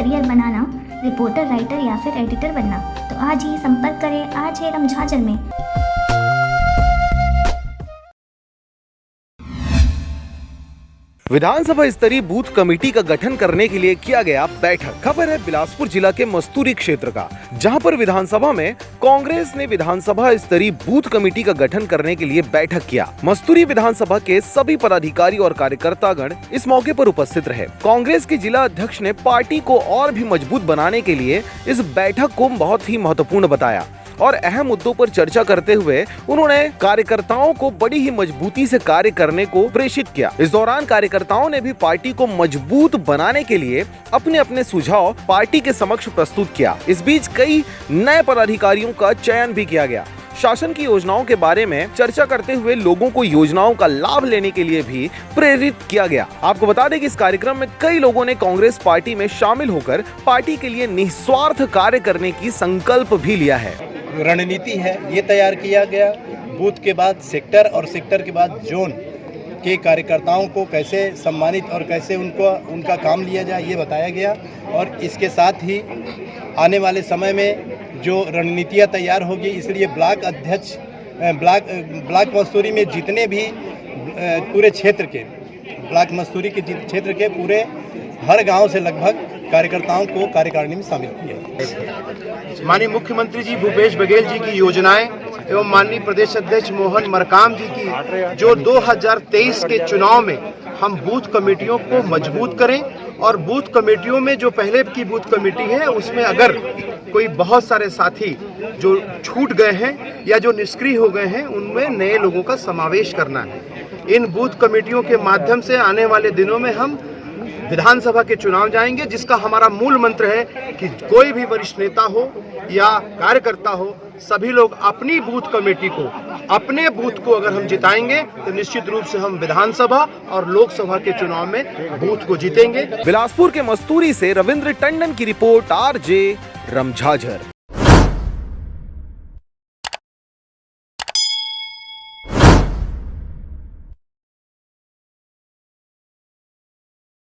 Career बनाना, reporter, writer या फिर editor बनना, तो आज ही संपर्क करें। आज है रमझाझर में। विधानसभा स्तरीय बूथ कमेटी का गठन करने के लिए किया गया बैठक। खबर है बिलासपुर जिला के मस्तूरी क्षेत्र का, जहां पर विधानसभा में कांग्रेस ने विधानसभा स्तरीय बूथ कमेटी का गठन करने के लिए बैठक किया। मस्तूरी विधानसभा के सभी पदाधिकारी और कार्यकर्तागण इस मौके पर उपस्थित रहे। कांग्रेस के जिला अध्यक्ष ने पार्टी को और भी मजबूत बनाने के लिए इस बैठक को बहुत ही महत्वपूर्ण बताया और अहम मुद्दों पर चर्चा करते हुए उन्होंने कार्यकर्ताओं को बड़ी ही मजबूती से कार्य करने को प्रेषित किया। इस दौरान कार्यकर्ताओं ने भी पार्टी को मजबूत बनाने के लिए अपने अपने सुझाव पार्टी के समक्ष प्रस्तुत किया। इस बीच कई नए पदाधिकारियों का चयन भी किया गया। शासन की योजनाओं के बारे में चर्चा करते हुए लोगों को योजनाओं का लाभ लेने के लिए भी प्रेरित किया गया। आपको बता दें कि इस कार्यक्रम में कई लोगों ने कांग्रेस पार्टी में शामिल होकर पार्टी के लिए निस्वार्थ कार्य करने की संकल्प भी लिया है। रणनीति है ये तैयार किया गया। बूथ के बाद सेक्टर और सेक्टर के बाद जोन के कार्यकर्ताओं को कैसे सम्मानित और कैसे उनका काम लिया जाए ये बताया गया। और इसके साथ ही आने वाले समय में जो रणनीतियाँ तैयार होगी, इसलिए ब्लॉक अध्यक्ष ब्लॉक मस्तूरी में जितने भी पूरे क्षेत्र के ब्लॉक मस्तूरी के क्षेत्र के पूरे हर गांव से लगभग कार्यकर्ताओं को कार्यकारिणी में शामिल किया। माननीय मुख्यमंत्री जी भूपेश बघेल जी की योजनाएं एवं माननीय प्रदेश अध्यक्ष मोहन मरकाम जी की जो 2023 के चुनाव में हम बूथ कमेटियों को मजबूत करें और बूथ कमेटियों में जो पहले की बूथ कमेटी है उसमें अगर कोई बहुत सारे साथी जो छूट गए हैं या जो निष्क्रिय हो गए हैं उनमें नए लोगों का समावेश करना है। इन बूथ कमेटियों के माध्यम से आने वाले दिनों में हम विधानसभा के चुनाव जाएंगे, जिसका हमारा मूल मंत्र है कि कोई भी वरिष्ठ नेता हो या कार्यकर्ता हो, सभी लोग अपनी बूथ कमेटी को, अपने बूथ को अगर हम जिताएंगे तो निश्चित रूप से हम विधानसभा और लोकसभा के चुनाव में बूथ को जीतेंगे। बिलासपुर के मस्तूरी से रविंद्र टंडन की रिपोर्ट, RJ रमझाझर।